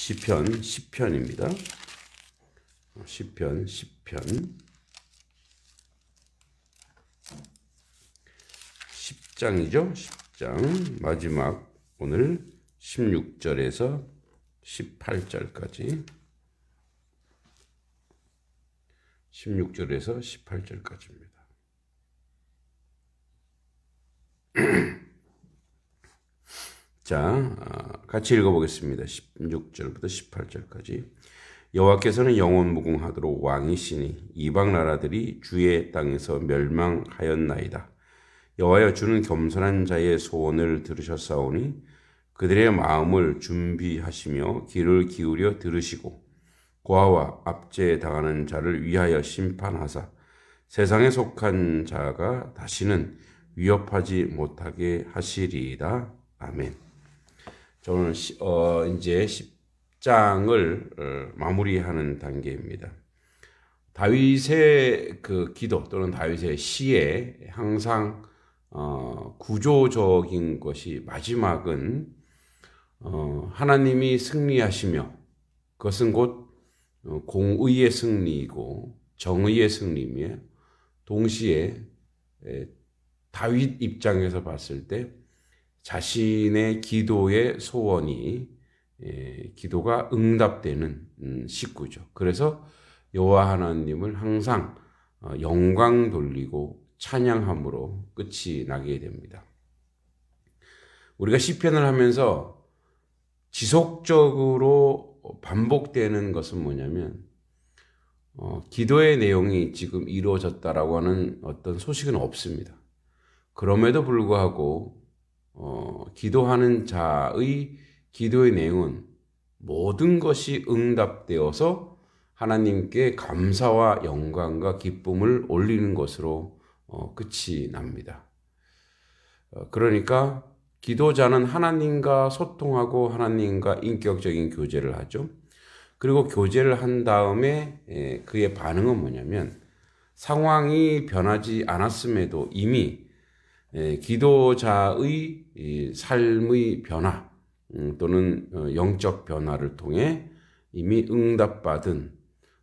시편 10편입니다. 시편 10편 10장이죠. 10장 마지막 오늘 16절에서 18절까지 16절에서 18절까지입니다. 자, 같이 읽어보겠습니다. 16절부터 18절까지. 여호와께서는 영원 무궁하도록 왕이시니 이방 나라들이 주의 땅에서 멸망하였나이다. 여호와여, 주는 겸손한 자의 소원을 들으셨사오니 그들의 마음을 준비하시며 귀를 기울여 들으시고 고아와 압제에 당하는 자를 위하여 심판하사 세상에 속한 자가 다시는 위협하지 못하게 하시리이다. 아멘. 저는 이제 10장을 마무리하는 단계입니다. 다윗의 그 기도 또는 다윗의 시에 항상 구조적인 것이 마지막은 하나님이 승리하시며 그것은 곧 공의의 승리이고 정의의 승리이며 동시에 다윗 입장에서 봤을 때 자신의 기도의 소원이 기도가 응답되는 식구죠. 그래서 여호와 하나님을 항상 영광 돌리고 찬양함으로 끝이 나게 됩니다. 우리가 시편을 하면서 지속적으로 반복되는 것은 뭐냐면 기도의 내용이 지금 이루어졌다라고 하는 어떤 소식은 없습니다. 그럼에도 불구하고 기도하는 자의 기도의 내용은 모든 것이 응답되어서 하나님께 감사와 영광과 기쁨을 올리는 것으로 끝이 납니다. 그러니까 기도자는 하나님과 소통하고 하나님과 인격적인 교제를 하죠. 그리고 교제를 한 다음에 그의 반응은 뭐냐면 상황이 변하지 않았음에도 이미 기도자의 삶의 변화 또는 영적 변화를 통해 이미 응답받은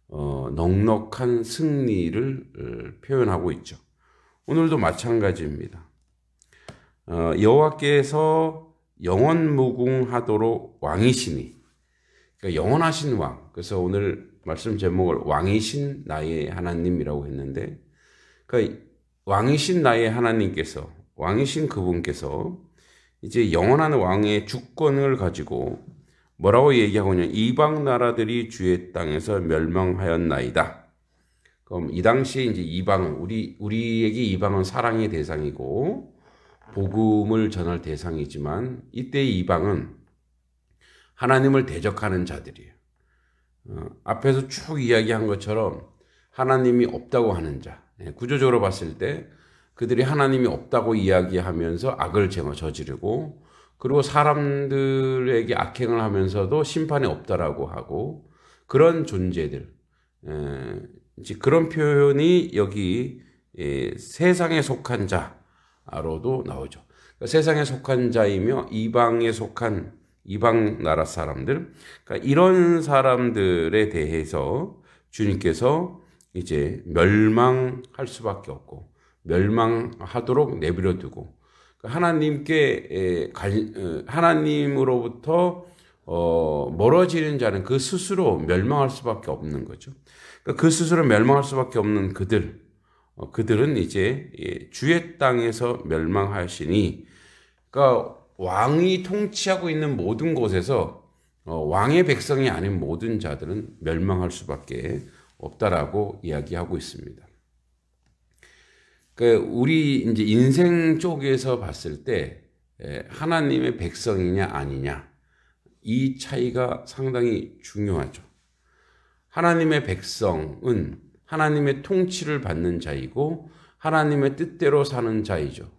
넉넉한 승리를 표현하고 있죠. 오늘도 마찬가지입니다. 여호와께서 영원무궁하도록 왕이시니, 그러니까 영원하신 왕. 그래서 오늘 말씀 제목을 왕이신 나의 하나님이라고 했는데, 그러니까 왕이신 나의 하나님께서, 왕이신 그분께서 이제 영원한 왕의 주권을 가지고 뭐라고 얘기하고 있냐? 이방 나라들이 주의 땅에서 멸망하였나이다. 그럼 이 당시에 이제 이방은 우리에게 이방은 사랑의 대상이고 복음을 전할 대상이지만 이때의 이방은 하나님을 대적하는 자들이에요. 앞에서 쭉 이야기한 것처럼 하나님이 없다고 하는 자. 구조적으로 봤을 때 그들이 하나님이 없다고 이야기하면서 악을 저지르고 그리고 사람들에게 악행을 하면서도 심판이 없다라고 하고 그런 존재들. 이제 그런 표현이 여기 세상에 속한 자로도 나오죠. 그러니까 세상에 속한 자이며 이방에 속한 이방 나라 사람들. 그러니까 이런 사람들에 대해서 주님께서 이제 멸망할 수밖에 없고 멸망하도록 내버려 두고 하나님으로부터 멀어지는 자는 그 스스로 멸망할 수밖에 없는 거죠. 그 스스로 멸망할 수밖에 없는 그들은 이제 주의 땅에서 멸망하시니, 그러니까 왕이 통치하고 있는 모든 곳에서 왕의 백성이 아닌 모든 자들은 멸망할 수밖에 없다라고 이야기하고 있습니다. 그 우리 이제 인생 쪽에서 봤을 때 하나님의 백성이냐 아니냐 이 차이가 상당히 중요하죠. 하나님의 백성은 하나님의 통치를 받는 자이고 하나님의 뜻대로 사는 자이죠.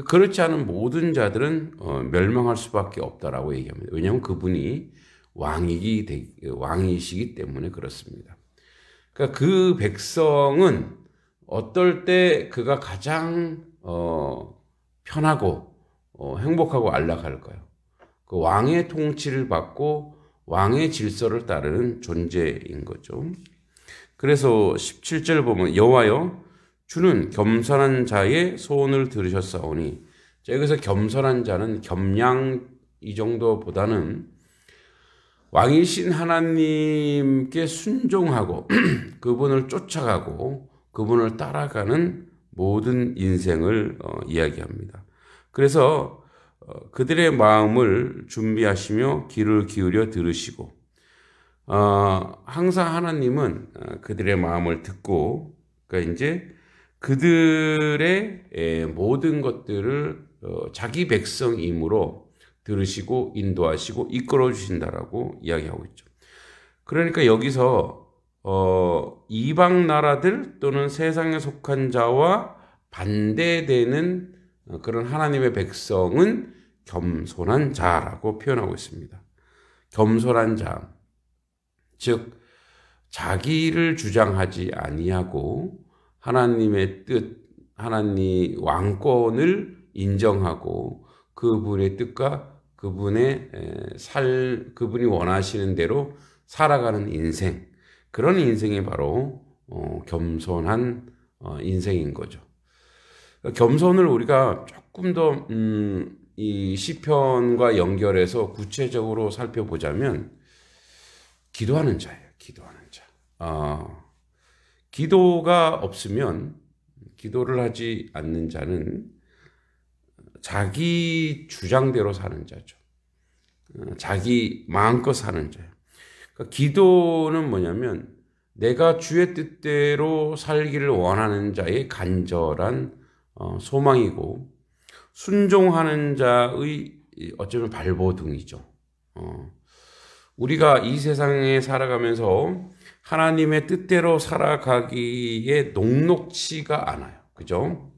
그렇지 않은 모든 자들은 멸망할 수밖에 없다라고 얘기합니다. 왜냐하면 그분이 왕이시기 때문에 그렇습니다. 그러니까 그 백성은 어떨 때 그가 가장 편하고 행복하고 안락할까요? 그 왕의 통치를 받고 왕의 질서를 따르는 존재인 거죠. 그래서 17절 보면 여호와여 주는 겸손한 자의 소원을 들으셨사오니, 자, 여기서 겸손한 자는 겸양 이 정도보다는 왕이신 하나님께 순종하고 그분을 쫓아가고 그분을 따라가는 모든 인생을 이야기합니다. 그래서 그들의 마음을 준비하시며 귀를 기울여 들으시고, 항상 하나님은 그들의 마음을 듣고, 그러니까 이제 그들의 모든 것들을 자기 백성이므로 들으시고 인도하시고 이끌어 주신다라고 이야기하고 있죠. 그러니까 여기서 이방 나라들 또는 세상에 속한 자와 반대되는 그런 하나님의 백성은 겸손한 자라고 표현하고 있습니다. 겸손한 자, 즉 자기를 주장하지 아니하고 하나님의 뜻, 하나님 왕권을 인정하고 그분의 뜻과 그분이 원하시는 대로 살아가는 인생, 그런 인생이 바로 겸손한 인생인 거죠. 겸손을 우리가 조금 더 이 시편과 연결해서 구체적으로 살펴보자면 기도하는 자예요. 기도하는 자. 기도가 없으면, 기도를 하지 않는 자는 자기 주장대로 사는 자죠. 자기 마음껏 사는 자예요. 그러니까 기도는 뭐냐면 내가 주의 뜻대로 살기를 원하는 자의 간절한 소망이고, 순종하는 자의 어쩌면 발버둥이죠. 우리가 이 세상에 살아가면서 하나님의 뜻대로 살아가기에 녹록치가 않아요. 그죠?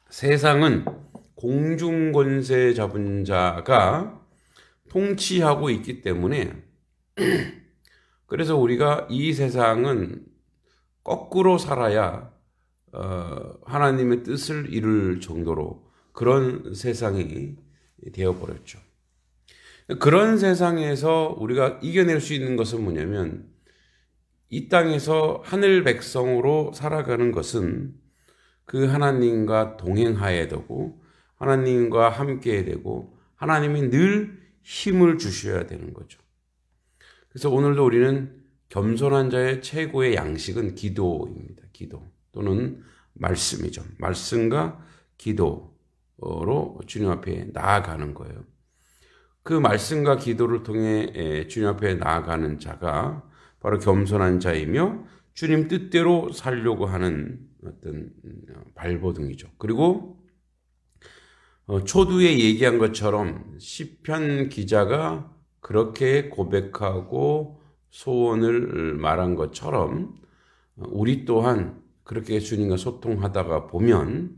세상은 공중권세 잡은 자가 통치하고 있기 때문에, 그래서 우리가 이 세상은 거꾸로 살아야 하나님의 뜻을 이룰 정도로 그런 세상이 되어버렸죠. 그런 세상에서 우리가 이겨낼 수 있는 것은 뭐냐면, 이 땅에서 하늘 백성으로 살아가는 것은 그 하나님과 동행하여야 되고, 하나님과 함께 되고, 하나님이 늘 힘을 주셔야 되는 거죠. 그래서 오늘도 우리는 겸손한 자의 최고의 양식은 기도입니다. 기도 또는 말씀이죠. 말씀과 기도로 주님 앞에 나아가는 거예요. 그 말씀과 기도를 통해 주님 앞에 나아가는 자가 바로 겸손한 자이며 주님 뜻대로 살려고 하는 어떤 발버둥이죠. 그리고 초두에 얘기한 것처럼 시편 기자가 그렇게 고백하고 소원을 말한 것처럼 우리 또한 그렇게 주님과 소통하다가 보면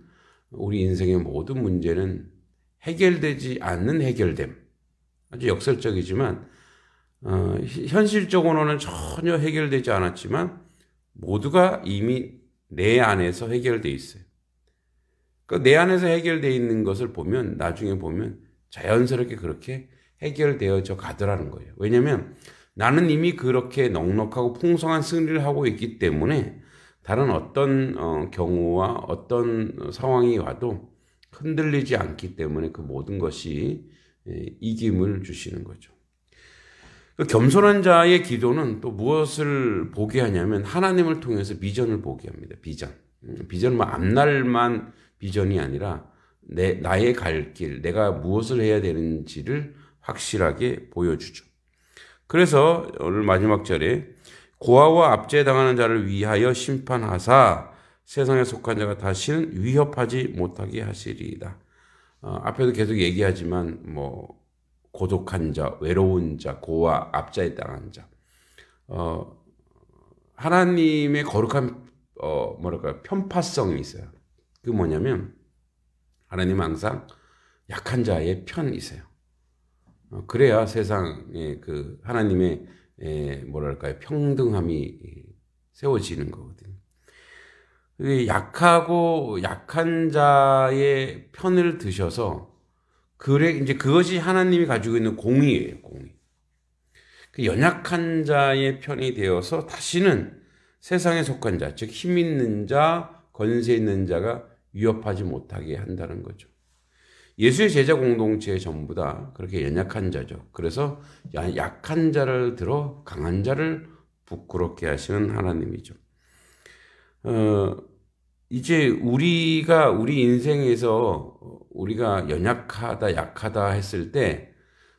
우리 인생의 모든 문제는 해결되지 않는 해결됨, 아주 역설적이지만 현실적으로는 전혀 해결되지 않았지만 모두가 이미 내 안에서 해결되어 있어요. 그러니까 내 안에서 해결되어 있는 것을 보면 나중에 보면 자연스럽게 그렇게 해결되어져 가더라는 거예요. 왜냐하면 나는 이미 그렇게 넉넉하고 풍성한 승리를 하고 있기 때문에 다른 어떤 경우와 어떤 상황이 와도 흔들리지 않기 때문에 그 모든 것이 이김을 주시는 거죠. 그 겸손한 자의 기도는 또 무엇을 보게 하냐면 하나님을 통해서 비전을 보게 합니다. 비전은 뭐 앞날만 비전이 아니라 나의 갈 길, 내가 무엇을 해야 되는지를 확실하게 보여주죠. 그래서 오늘 마지막 절에 고아와 압제당하는 자를 위하여 심판하사 세상에 속한 자가 다시는 위협하지 못하게 하시리이다. 앞에도 계속 얘기하지만 뭐 고독한 자, 외로운 자, 고아, 압제에 당한 자, 하나님의 거룩한 편파성이 있어요. 그 뭐냐면 하나님은 항상 약한 자의 편이세요. 그래야 세상에 그 하나님의 평등함이 세워지는 거거든요. 약하고 약한 자의 편을 드셔서 그래, 이제 그것이 하나님이 가지고 있는 공의예요, 공의. 그 연약한 자의 편이 되어서 다시는 세상에 속한 자, 즉 힘 있는 자, 권세 있는 자가 위협하지 못하게 한다는 거죠. 예수의 제자 공동체 전부 다 그렇게 연약한 자죠. 그래서 약한 자를 들어 강한 자를 부끄럽게 하시는 하나님이죠. 이제 우리 인생에서 우리가 연약하다, 약하다 했을 때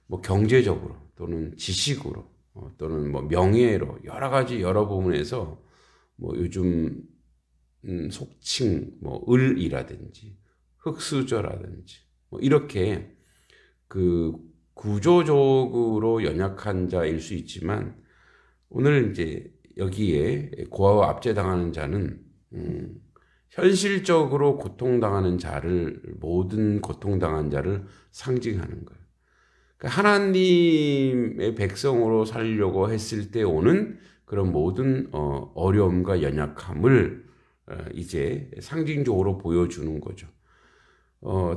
뭐 경제적으로 또는 지식으로 또는 뭐 명예로 여러 부분에서 뭐 요즘 속칭 뭐 을이라든지 흙수저라든지 뭐 이렇게 그 구조적으로 연약한 자일 수 있지만 오늘 이제 여기에 고아와 압제당하는 자는 현실적으로 고통당하는 자를 모든 고통당한 자를 상징하는 거예요. 그러니까 하나님의 백성으로 살려고 했을 때 오는 그런 모든 어려움과 연약함을 이제 상징적으로 보여주는 거죠.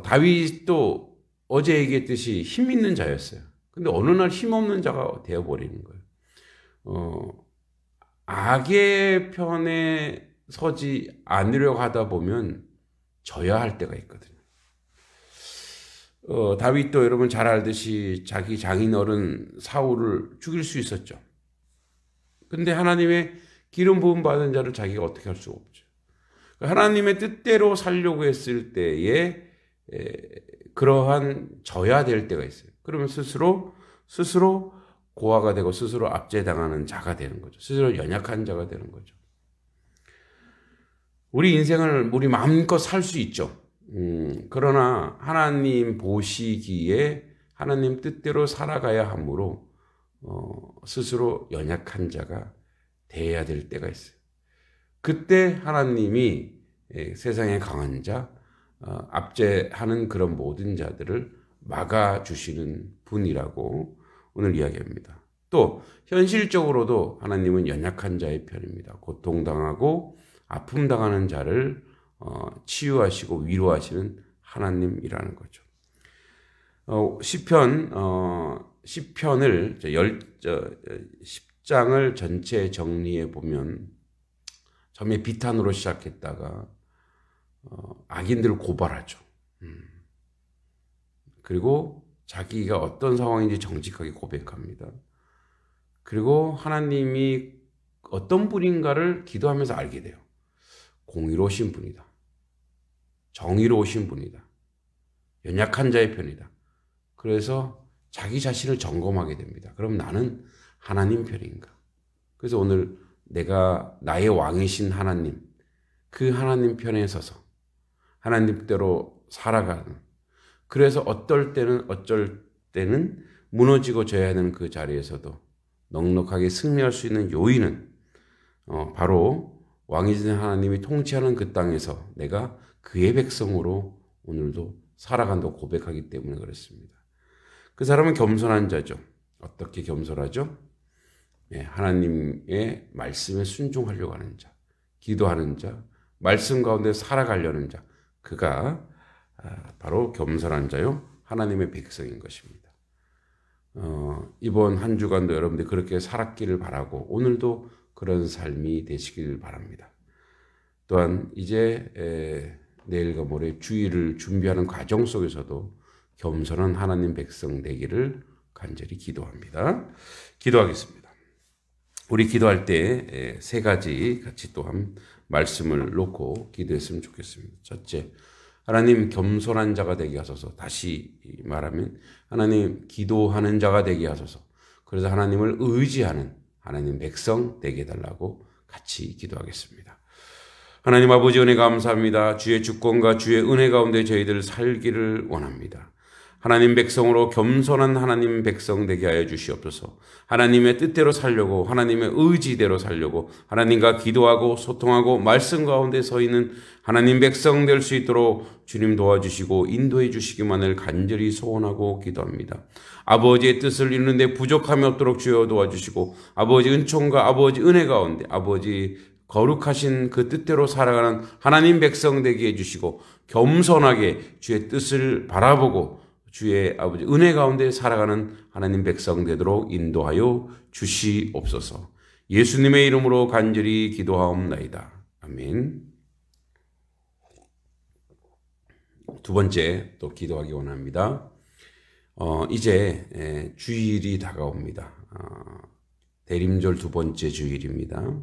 다윗도 어제 얘기했듯이 힘 있는 자였어요. 근데 어느 날 힘없는 자가 되어버리는 거예요. 악의 편에 서지 않으려고 하다 보면 져야 할 때가 있거든요. 다윗도 여러분 잘 알듯이 자기 장인어른 사울을 죽일 수 있었죠. 근데 하나님의 기름 부음 받은 자를 자기가 어떻게 할 수가 없죠. 하나님의 뜻대로 살려고 했을 때에 그러한 져야 될 때가 있어요. 그러면 스스로 고아가 되고 스스로 압제당하는 자가 되는 거죠. 스스로 연약한 자가 되는 거죠. 우리 인생을 우리 마음껏 살 수 있죠. 그러나 하나님 보시기에 하나님 뜻대로 살아가야 하므로 스스로 연약한 자가 돼야 될 때가 있어요. 그때 하나님이 세상의 강한 자, 압제하는 그런 모든 자들을 막아주시는 분이라고 오늘 이야기합니다. 또 현실적으로도 하나님은 연약한 자의 편입니다. 고통당하고 아픔당하는 자를 치유하시고 위로하시는 하나님이라는 거죠. 시편을 10장을 전체 정리해 보면 처음에 비탄으로 시작했다가 악인들을 고발하죠. 그리고 자기가 어떤 상황인지 정직하게 고백합니다. 그리고 하나님이 어떤 분인가를 기도하면서 알게 돼요. 공의로우신 분이다. 정의로우신 분이다. 연약한 자의 편이다. 그래서 자기 자신을 점검하게 됩니다. 그럼 나는 하나님 편인가? 그래서 오늘 내가 나의 왕이신 하나님, 그 하나님 편에 서서 하나님대로 살아가는, 그래서 어쩔 때는 무너지고 져야 하는 그 자리에서도 넉넉하게 승리할 수 있는 요인은 바로 왕이신 하나님이 통치하는 그 땅에서 내가 그의 백성으로 오늘도 살아간다고 고백하기 때문에 그렇습니다. 그 사람은 겸손한 자죠. 어떻게 겸손하죠? 하나님의 말씀에 순종하려고 하는 자, 기도하는 자, 말씀 가운데 살아가려는 자, 그가 바로 겸손한 자요, 하나님의 백성인 것입니다. 이번 한 주간도 여러분들이 그렇게 살았기를 바라고 오늘도 그런 삶이 되시길 바랍니다. 또한 이제 내일과 모레 주일을 준비하는 과정 속에서도 겸손한 하나님 백성 되기를 간절히 기도합니다. 기도하겠습니다. 우리 기도할 때 세 가지 같이 또한 말씀을 놓고 기도했으면 좋겠습니다. 첫째, 하나님 겸손한 자가 되게 하소서. 다시 말하면 하나님 기도하는 자가 되게 하소서. 그래서 하나님을 의지하는 하나님 백성 되게 해달라고 같이 기도하겠습니다. 하나님 아버지 은혜 감사합니다. 주의 주권과 주의 은혜 가운데 저희들 살기를 원합니다. 하나님 백성으로 겸손한 하나님 백성 되게 하여 주시옵소서. 하나님의 뜻대로 살려고, 하나님의 의지대로 살려고, 하나님과 기도하고 소통하고 말씀 가운데 서 있는 하나님 백성 될 수 있도록 주님 도와주시고 인도해 주시기만을 간절히 소원하고 기도합니다. 아버지의 뜻을 이루는데 부족함이 없도록 주여 도와주시고, 아버지 은총과 아버지 은혜 가운데 아버지 거룩하신 그 뜻대로 살아가는 하나님 백성 되게 해주시고, 겸손하게 주의 뜻을 바라보고 주의 아버지 은혜 가운데 살아가는 하나님 백성 되도록 인도하여 주시옵소서. 예수님의 이름으로 간절히 기도하옵나이다. 아멘. 두 번째 또 기도하기 원합니다. 이제 주일이 다가옵니다. 대림절 두 번째 주일입니다.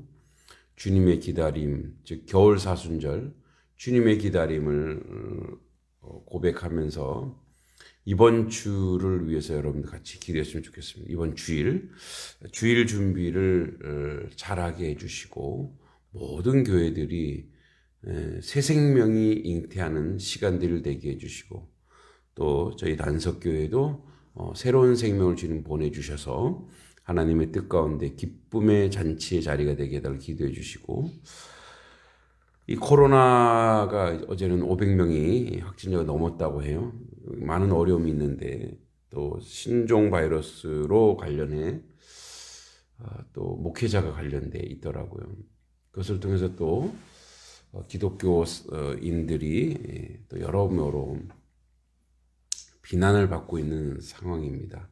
주님의 기다림, 즉 겨울 사순절, 주님의 기다림을 고백하면서 이번 주를 위해서 여러분들 같이 기도했으면 좋겠습니다. 이번 주일 준비를 잘하게 해주시고 모든 교회들이 새 생명이 잉태하는 시간들을 되게 해주시고 또 저희 단석교회도 새로운 생명을 주님 보내주셔서 하나님의 뜻 가운데 기쁨의 잔치의 자리가 되게 해달라고 기도해 주시고 이 코로나가 어제는 500명이 확진자가 넘었다고 해요. 많은 어려움이 있는데 또 신종 바이러스로 관련해 또 목회자가 관련돼 있더라고요. 그것을 통해서 또 기독교인들이 또 여러모로 비난을 받고 있는 상황입니다.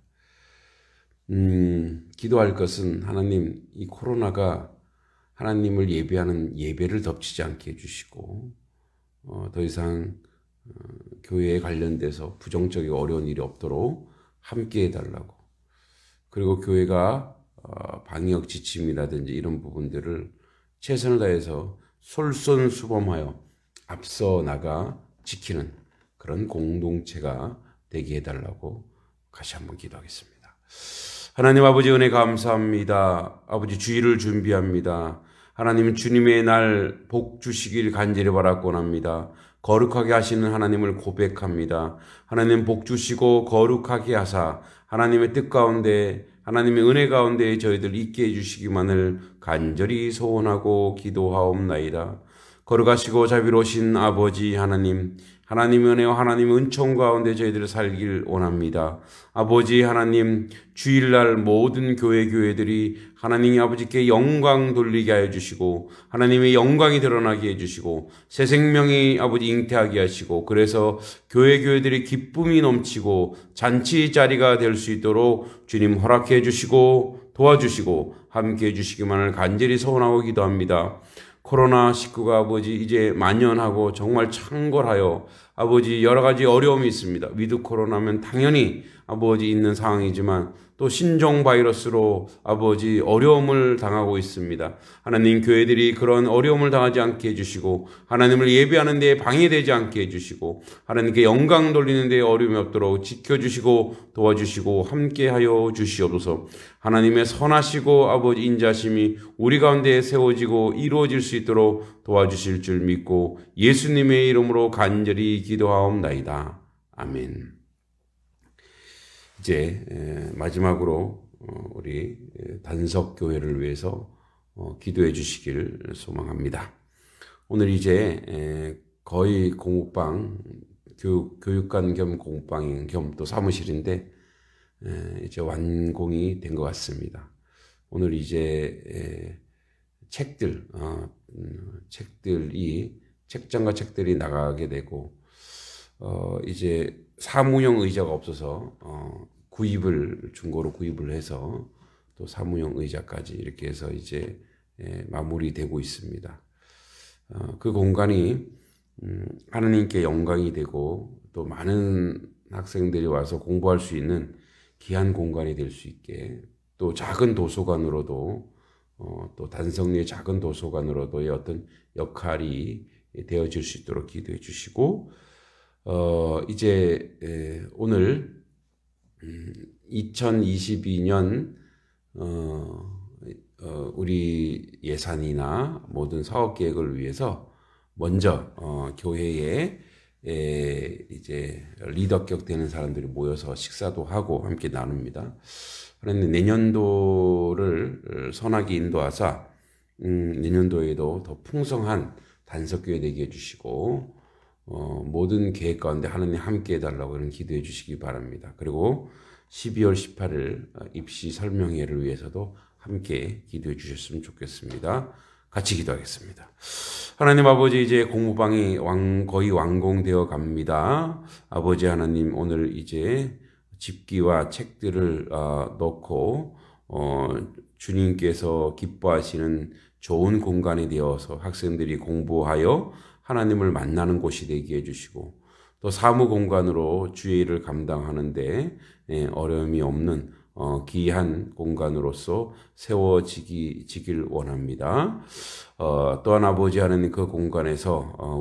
기도할 것은 하나님, 이 코로나가 하나님을 예배하는 예배를 덮치지 않게 해주시고 더 이상 교회에 관련돼서 부정적이고 어려운 일이 없도록 함께 해달라고, 그리고 교회가 방역 지침이라든지 이런 부분들을 최선을 다해서 솔선수범하여 앞서 나가 지키는 그런 공동체가 되게 해달라고 다시 한번 기도하겠습니다. 하나님 아버지 은혜 감사합니다. 아버지 주일을 준비합니다. 하나님 주님의 날 복 주시길 간절히 바라곤 합니다. 거룩하게 하시는 하나님을 고백합니다. 하나님 복 주시고 거룩하게 하사 하나님의 뜻 가운데 하나님의 은혜 가운데 저희들 있게 해주시기만을 간절히 소원하고 기도하옵나이다. 거룩하시고 자비로우신 아버지 하나님, 하나님의 은혜와 하나님의 은총 가운데 저희들을 살길 원합니다. 아버지 하나님, 주일날 모든 교회들이 하나님 아버지께 영광 돌리게 하여 주시고 하나님의 영광이 드러나게 해주시고 새 생명이 아버지 잉태하게 하시고, 그래서 교회들이 기쁨이 넘치고 잔치 자리가 될 수 있도록 주님 허락해 주시고 도와주시고 함께 해주시기만을 간절히 소원하고 기도합니다. 코로나19가 아버지 이제 만연하고 정말 창궐하여 아버지 여러 가지 어려움이 있습니다. 위드 코로나면 당연히 아버지 있는 상황이지만 또 신종 바이러스로 아버지 어려움을 당하고 있습니다. 하나님 교회들이 그런 어려움을 당하지 않게 해주시고 하나님을 예배하는 데에 방해되지 않게 해주시고 하나님께 영광 돌리는 데에 어려움이 없도록 지켜주시고 도와주시고 함께하여 주시옵소서. 하나님의 선하시고 아버지 인자심이 우리 가운데 세워지고 이루어질 수 있도록 도와주실 줄 믿고 예수님의 이름으로 간절히 기도하옵나이다. 아멘. 이제 마지막으로 우리 단석교회를 위해서 기도해 주시기를 소망합니다. 오늘 이제 거의 공업방, 교육관 겸 공업방 겸 또 사무실인데 이제 완공이 된 것 같습니다. 오늘 이제 책장과 책들이 나가게 되고 이제 사무용 의자가 없어서 중고로 구입을 해서 또 사무용 의자까지 이렇게 해서 이제 마무리되고 있습니다. 그 공간이 하나님께 영광이 되고 또 많은 학생들이 와서 공부할 수 있는 귀한 공간이 될 수 있게, 또 작은 도서관으로도 또 단성리의 작은 도서관으로도의 어떤 역할이 되어질 수 있도록 기도해 주시고, 이제 오늘 2022년 우리 예산이나 모든 사업 계획을 위해서 먼저 교회에 이제 리더격 되는 사람들이 모여서 식사도 하고 함께 나눕니다. 그런데 내년도를 선하게 인도하사 내년도에도 더 풍성한 단석교회 되게 해주시고 모든 계획 가운데 하나님 함께 해달라고 이런 기도해 주시기 바랍니다. 그리고 12월 18일 입시 설명회를 위해서도 함께 기도해 주셨으면 좋겠습니다. 같이 기도하겠습니다. 하나님 아버지, 이제 공부방이 거의 완공되어 갑니다. 아버지 하나님, 오늘 이제 집기와 책들을 넣고 주님께서 기뻐하시는 좋은 공간이 되어서 학생들이 공부하여 하나님을 만나는 곳이 되게 해주시고, 또 사무 공간으로 주의 일을 감당하는데 어려움이 없는 귀한 공간으로서 세워지길 원합니다. 또한 아버지 하나님, 그 공간에서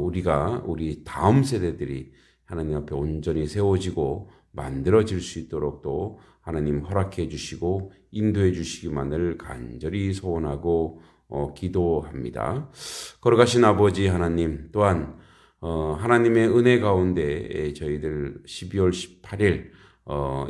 우리 다음 세대들이 하나님 앞에 온전히 세워지고 만들어질 수 있도록 또 하나님 허락해 주시고 인도해 주시기만을 간절히 소원하고 기도합니다. 걸어가신 아버지 하나님, 또한 하나님의 은혜 가운데 저희들 12월 18일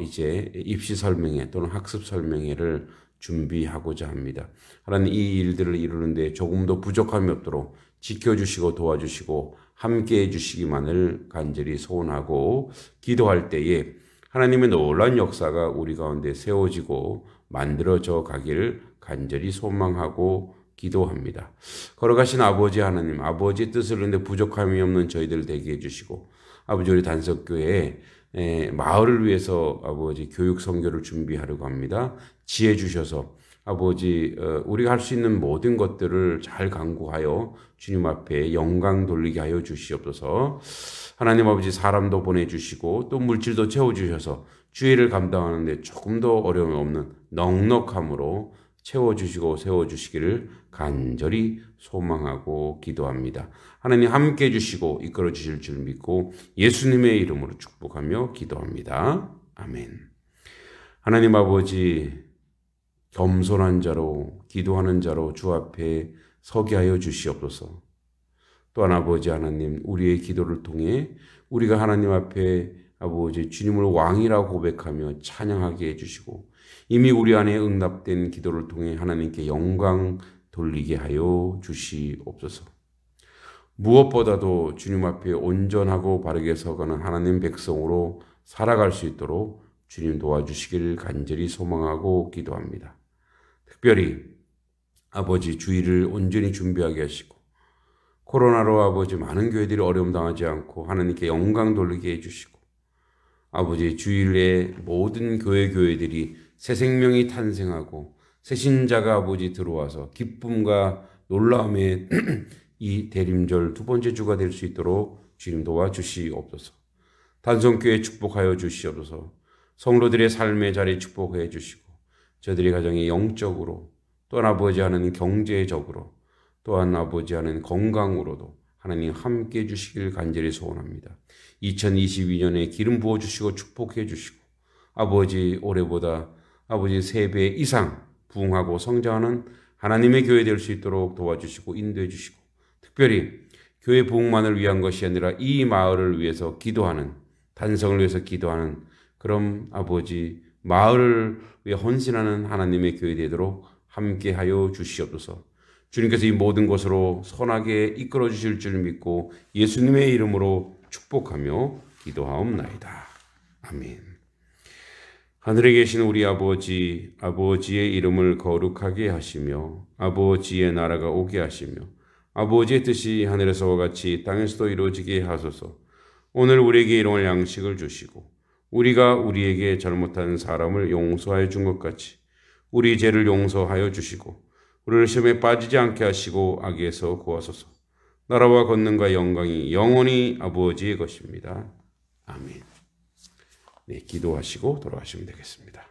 이제 입시 설명회 또는 학습 설명회를 준비하고자 합니다. 하나님, 이 일들을 이루는데 조금도 부족함이 없도록 지켜주시고 도와주시고 함께해 주시기만을 간절히 소원하고 기도할 때에 하나님의 놀라운 역사가 우리 가운데 세워지고 만들어져 가기를 간절히 소망하고 기도합니다. 걸어가신 아버지 하나님, 아버지의 뜻을 이루는데 부족함이 없는 저희들 되게 해주시고, 아버지 우리 단석교회에 마을을 위해서 아버지 교육 선교를 준비하려고 합니다. 지혜 주셔서 아버지 우리가 할 수 있는 모든 것들을 잘 강구하여 주님 앞에 영광 돌리게 하여 주시옵소서. 하나님 아버지, 사람도 보내주시고 또 물질도 채워주셔서 주의를 감당하는데 조금 더 어려움이 없는 넉넉함으로 채워주시고 세워주시기를 간절히 소망하고 기도합니다. 하나님 함께 해주시고 이끌어 주실 줄 믿고 예수님의 이름으로 축복하며 기도합니다. 아멘. 하나님 아버지, 겸손한 자로 기도하는 자로 주 앞에 서게 하여 주시옵소서. 또한 아버지 하나님, 우리의 기도를 통해 우리가 하나님 앞에 아버지 주님을 왕이라고 고백하며 찬양하게 해주시고, 이미 우리 안에 응답된 기도를 통해 하나님께 영광 돌리게 하여 주시옵소서. 무엇보다도 주님 앞에 온전하고 바르게 서가는 하나님 백성으로 살아갈 수 있도록 주님 도와주시기를 간절히 소망하고 기도합니다. 특별히 아버지, 주일을 온전히 준비하게 하시고 코로나로 아버지 많은 교회들이 어려움 당하지 않고 하나님께 영광 돌리게 해주시고, 아버지 주일에 모든 교회들이 새 생명이 탄생하고 새 신자가 아버지 들어와서 기쁨과 놀라움의 이 대림절 두 번째 주가 될 수 있도록 주님 도와주시옵소서. 단성교회 축복하여 주시옵소서. 성도들의 삶의 자리 축복해 주시고 저들의 가정이 영적으로, 또한 아버지 하나님 경제적으로, 또한 아버지 하나님 건강으로도 하나님 함께 해주시길 간절히 소원합니다. 2022년에 기름 부어주시고 축복해 주시고 아버지 올해보다 아버지 3배 이상 부흥하고 성장하는 하나님의 교회 될 수 있도록 도와주시고 인도해 주시고, 특별히 교회 부흥만을 위한 것이 아니라 이 마을을 위해서 기도하는, 단성을 위해서 기도하는 그런 아버지 마을을 위해 헌신하는 하나님의 교회 되도록 함께하여 주시옵소서. 주님께서 이 모든 것으로 선하게 이끌어 주실 줄 믿고 예수님의 이름으로 축복하며 기도하옵나이다. 아멘. 하늘에 계신 우리 아버지, 아버지의 이름을 거룩하게 하시며 아버지의 나라가 오게 하시며 아버지의 뜻이 하늘에서와 같이 땅에서도 이루어지게 하소서. 오늘 우리에게 일용할 양식을 주시고 우리가 우리에게 잘못한 사람을 용서하여 준 것 같이 우리 죄를 용서하여 주시고 우리를 시험에 빠지지 않게 하시고 악에서 구하소서. 나라와 권능과 영광이 영원히 아버지의 것입니다. 아멘. 네, 기도하시고 돌아가시면 되겠습니다.